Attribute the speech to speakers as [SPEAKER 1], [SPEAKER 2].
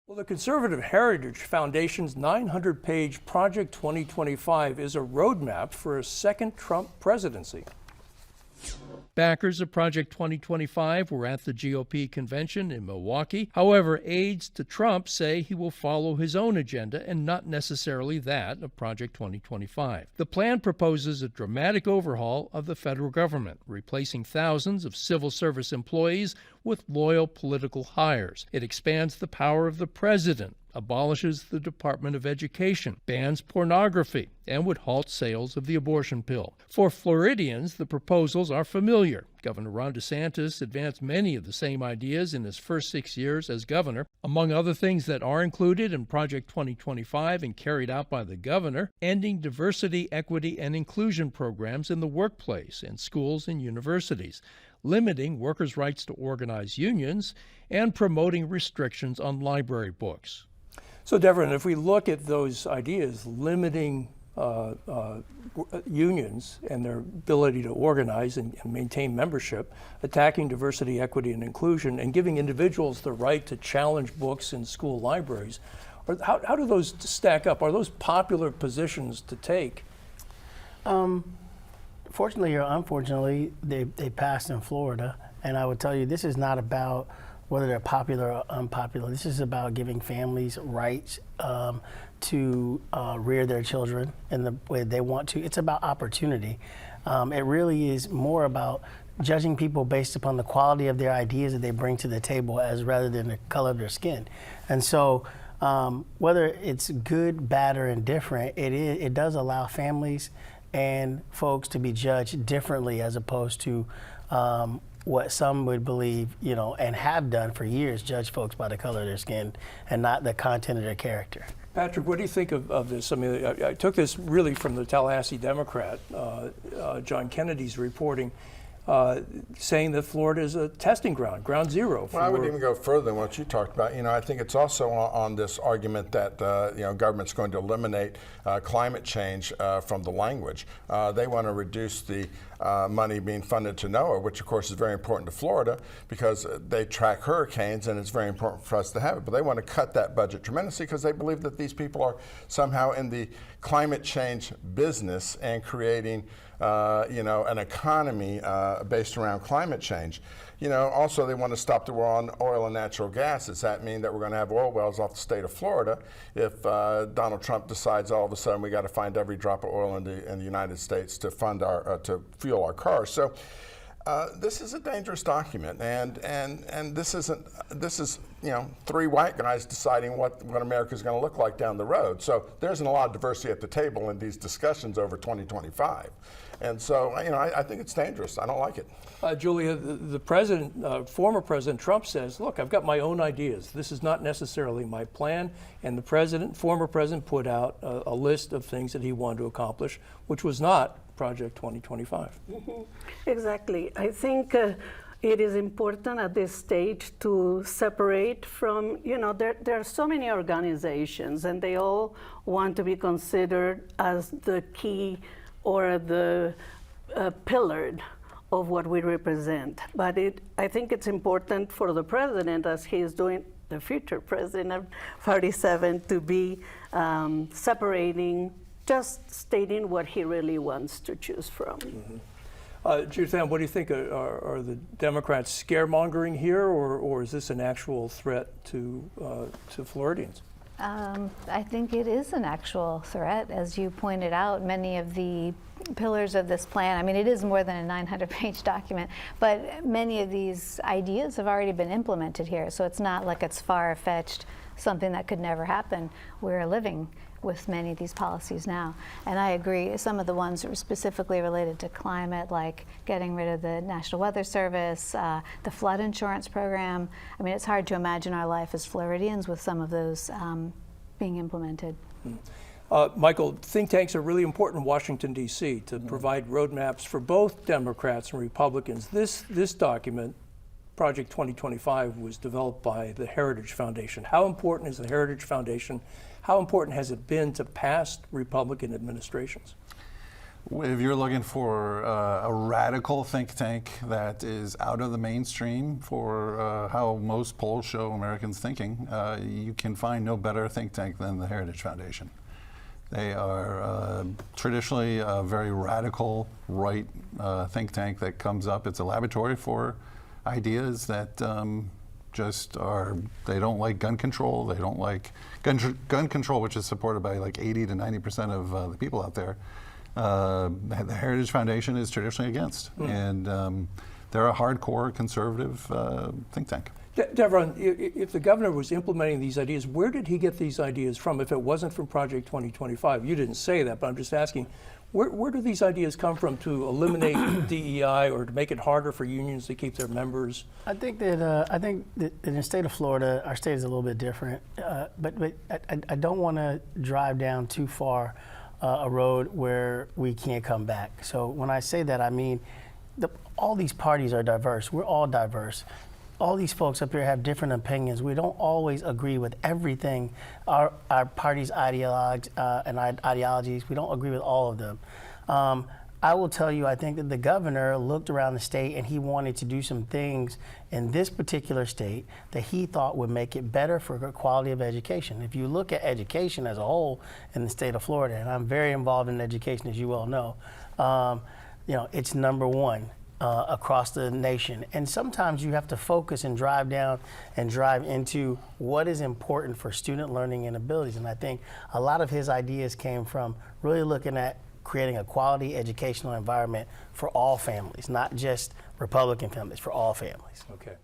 [SPEAKER 1] Well, the Conservative Heritage Foundation's 900-page Project 2025 is a roadmap for a second Trump presidency. Backers of Project 2025 were at the GOP convention in Milwaukee. However, aides to Trump say he will follow his own agenda and not necessarily that of Project 2025. The plan proposes a dramatic overhaul of the federal government, replacing thousands of civil service employees with loyal political hires. It expands the power of the president, abolishes the Department of Education, bans pornography, and would halt sales of the abortion pill. For Floridians, the proposals are familiar. Governor Ron DeSantis advanced many of the same ideas in his first 6 years as governor. Among other things that are included in Project 2025 and carried out by the governor, ending diversity, equity, and inclusion programs in the workplace, in schools and universities, limiting workers' rights to organize unions, and promoting restrictions on library books. So, Devin, if we look at those ideas, limiting unions and their ability to organize and maintain membership, attacking diversity, equity, and inclusion, and giving individuals the right to challenge books in school libraries, how do those stack up? Are those popular positions to take?
[SPEAKER 2] Fortunately or unfortunately, they passed in Florida, and I would tell you this is not about whether they're popular or unpopular. This is about giving families rights to rear their children in the way they want to. It's about opportunity. It really is more about judging people based upon the quality of their ideas that they bring to the table as rather than the color of their skin. And so whether it's good, bad, or indifferent, it does allow families and folks to be judged differently as opposed to what some would believe, and have done for years, judge folks by the color of their skin and not the content of their character.
[SPEAKER 1] Patrick, what do you think of this? I mean, I took this really from the Tallahassee Democrat, John Kennedy's reporting, saying that Florida is a testing ground, ground zero.
[SPEAKER 3] Well, I would even go further than what you talked about. I think it's also on this argument that government's going to eliminate climate change from the language. They want to reduce the money being funded to NOAA, which of course is very important to Florida because they track hurricanes and it's very important for us to have it. But they want to cut that budget tremendously because they believe that these people are somehow in the climate change business and creating an economy based around climate change. Also they want to stop the war on oil and natural gas. Does that mean that we're going to have oil wells off the state of Florida if Donald Trump decides all of a sudden we got to find every drop of oil in the United States to fund to fuel our cars? So this is a dangerous document, and this is three white guys deciding what America is going to look like down the road. So there isn't a lot of diversity at the table in these discussions over 2025. And so, I think it's dangerous. I don't like it.
[SPEAKER 1] Julia, the president, former President Trump says, look, I've got my own ideas. This is not necessarily my plan. And the former president put out a list of things that he wanted to accomplish, which was not Project 2025.
[SPEAKER 4] Mm-hmm. Exactly. I think it is important at this stage to separate from, there are so many organizations and they all want to be considered as the key or the pillar of what we represent. But I think it's important for the president, as he is doing, the future president of 47, to be separating, just stating what he really wants to choose from.
[SPEAKER 1] Mm-hmm. Judith Ann, what do you think? Are the Democrats scaremongering here, or is this an actual threat to Floridians?
[SPEAKER 5] I think it is an actual threat. As you pointed out, many of the pillars of this plan, I mean, it is more than a 900-page document, but many of these ideas have already been implemented here. So it's not like it's far-fetched, something that could never happen. We're living with many of these policies now. And I agree, some of the ones that were specifically related to climate, like getting rid of the National Weather Service, the flood insurance program. I mean, it's hard to imagine our life as Floridians with some of those being implemented.
[SPEAKER 1] Michael, think tanks are really important in Washington, D.C. to provide roadmaps for both Democrats and Republicans. This document, Project 2025, was developed by the Heritage Foundation. How important is the Heritage Foundation? How important has it been to past Republican administrations?
[SPEAKER 6] If you're looking for a radical think tank that is out of the mainstream for how most polls show Americans thinking, you can find no better think tank than the Heritage Foundation. They are traditionally a very radical right think tank that comes up. It's a laboratory for ideas that just are, they don't like gun control, they don't like gun control, which is supported by like 80 to 90% of the people out there. The Heritage Foundation is traditionally against, and they're a hardcore conservative think tank.
[SPEAKER 1] Devron, if the governor was implementing these ideas, where did he get these ideas from if it wasn't from Project 2025? You didn't say that, but I'm just asking, where do these ideas come from to eliminate DEI or to make it harder for unions to keep their members?
[SPEAKER 2] I think that in the state of Florida, our state is a little bit different, but I don't want to drive down too far a road where we can't come back. So when I say that, I mean all these parties are diverse. We're all diverse. All these folks up here have different opinions. We don't always agree with everything. Our party's ideologies, we don't agree with all of them. I will tell you, I think that the governor looked around the state and he wanted to do some things in this particular state that he thought would make it better for the quality of education. If you look at education as a whole in the state of Florida, and I'm very involved in education, as you well know, it's number one. Across the nation. And sometimes you have to focus and drive down and drive into what is important for student learning and abilities. And I think a lot of his ideas came from really looking at creating a quality educational environment for all families, not just Republican families, for all families.
[SPEAKER 1] Okay.